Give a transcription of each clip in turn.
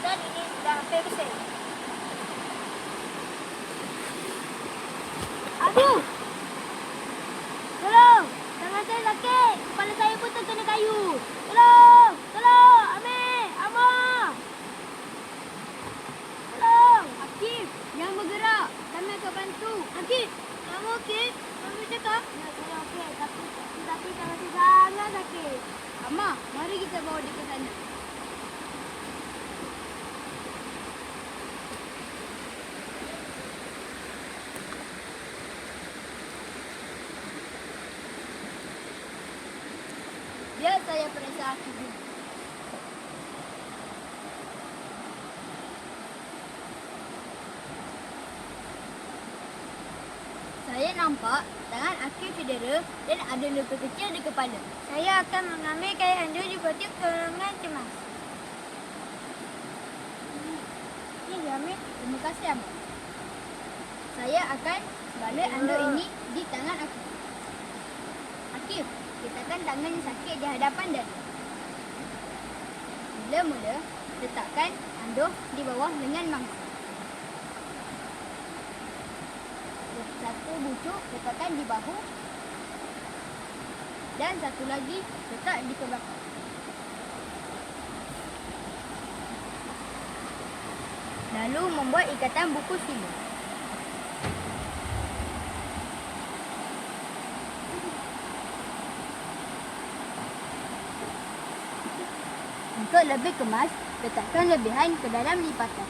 Jangan-jangan ini sudah hampir bersih. Aduh! Tolong! Tangan saya sakit. Kepala saya pun terkena kayu. Tolong! Tolong! Amir! Amar! Tolong! Akif, jangan bergerak. Kami akan bantu. Akif! Kamu okey? Kamu cakap? Ya, saya okey. Tapi tangan saya sangat sakit. Amar, mari kita bawa dia ke sana. Biar saya periksa Akif dulu. Saya nampak tangan Akif cedera dan ada luka kecil di kepala. Saya akan mengambil kain anjur di kotak golongan cemas. Ini dia, Amir. Terima kasih, Amar. Saya akan balik anduk ini di tangan Akif. Akif, letakkan tangan yang sakit di hadapan dada. Mula-mula, letakkan anduk di bawah lengan mangsa. Satu bucuk letakkan di bahu dan satu lagi letak di belakang. Lalu membuat ikatan buku sila. Untuk lebih kemas, letakkan lebihan ke dalam lipatan.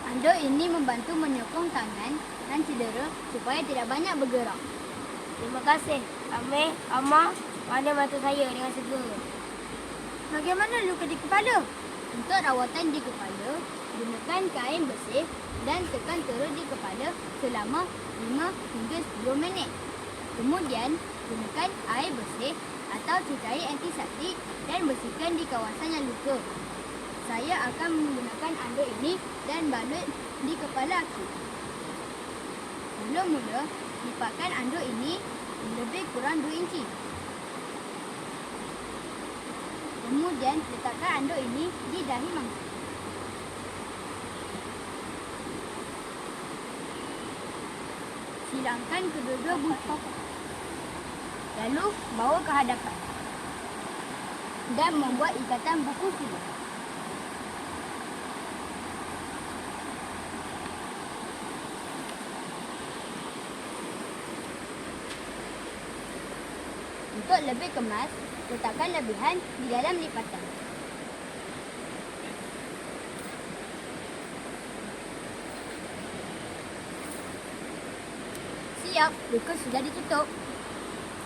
Anduk ini membantu menyokong tangan dan cedera supaya tidak banyak bergerak. Terima kasih, Amir, Amar, mana bantu saya dengan segera. Bagaimana luka di kepala? Untuk rawatan di kepala, gunakan kain bersih dan tekan terus di kepala selama 5 hingga 10 minit. Kemudian, gunakan air bersih atau cecair antiseptik dan bersihkan di kawasan yang luka. Saya akan menggunakan anduk ini dan balut di kepala Akif. Mula-mula, lipatkan anduk ini lebih kurang 2 inci. Kemudian, letakkan anduk ini di dahi mangsa. Silangkan kedua-dua bucuk. Lalu, bawa ke hadapan dan membuat ikatan buku sila. Untuk lebih kemas, letakkan lebihan di dalam lipatan. Siap, luka sudah ditutup.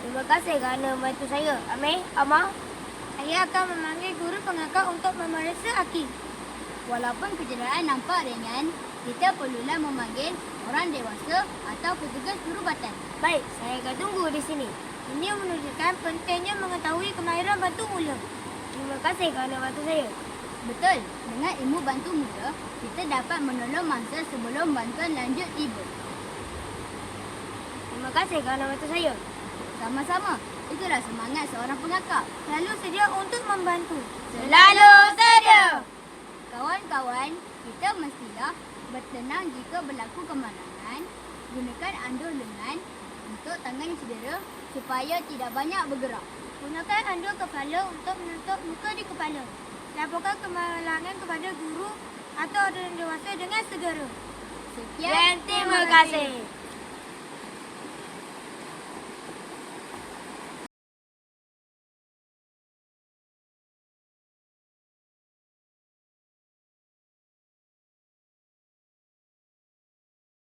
Terima kasih kerana membantu saya, Amir, Amar. Saya akan memanggil guru pengangkat untuk memeriksa Akif. Walaupun kecederaan nampak ringan, kita perlulah memanggil orang dewasa atau petugas jurubatan. Baik, saya akan tunggu di sini. Ini menunjukkan pentingnya mengetahui kemahiran bantu mula. Terima kasih kerana bantu saya. Betul, dengan ilmu bantu mula, kita dapat menolong mangsa sebelum bantuan lanjut tiba. Terima kasih kerana bantu saya. Sama-sama, itulah semangat seorang pengakak. Selalu sedia untuk membantu. Selalu sedia! Kawan-kawan, kita mestilah bertenang jika berlaku kemalangan. Gunakan anduk lengan untuk tangan yang cedera supaya tidak banyak bergerak. Gunakan anduk kepala untuk menutup luka di kepala. Laporkan kemalangan kepada guru atau orang dewasa dengan segera. Sekian, Terima kasih.